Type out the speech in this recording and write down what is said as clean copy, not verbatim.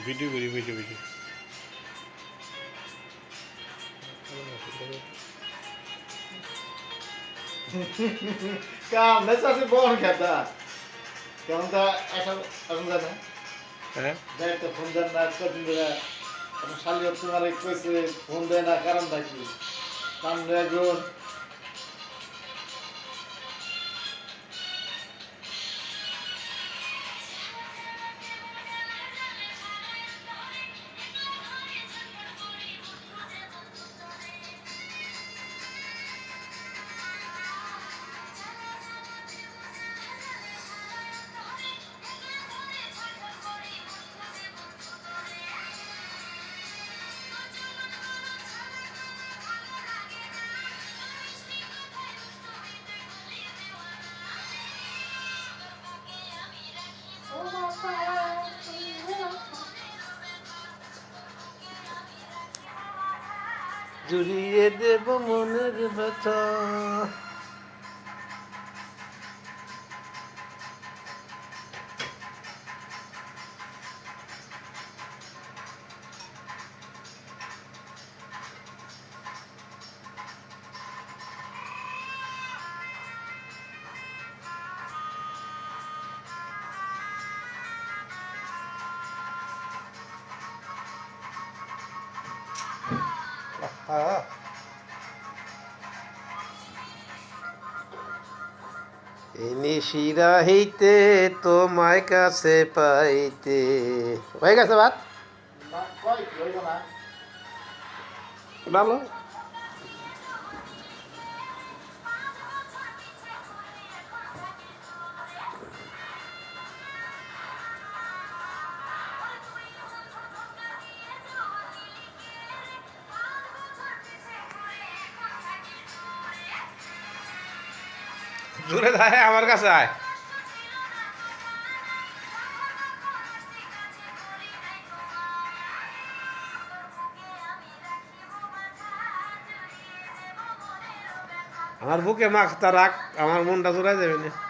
Video করি বসে বসে। কাম নেশাসে বল খেতা কেমন তা আসল আসল জানা হ্যাঁ যাই তো ফোন দেন না কদিন ধরে এখন শালিও তোমার কইছে ফোন দেয় না কারণটা কি কাম রেগুন জুড়িয়ে দেব মনের ব্যথা। নিশিরা হইতে তোমায় কাছে পাইতে। হয়ে গেছে ভাত কই হইব না ভালো। জোরে যায় আমার কাছে আয়। আমার বুকে মাখতা রাখ, আমার মনটা জোড়াই যাবে না।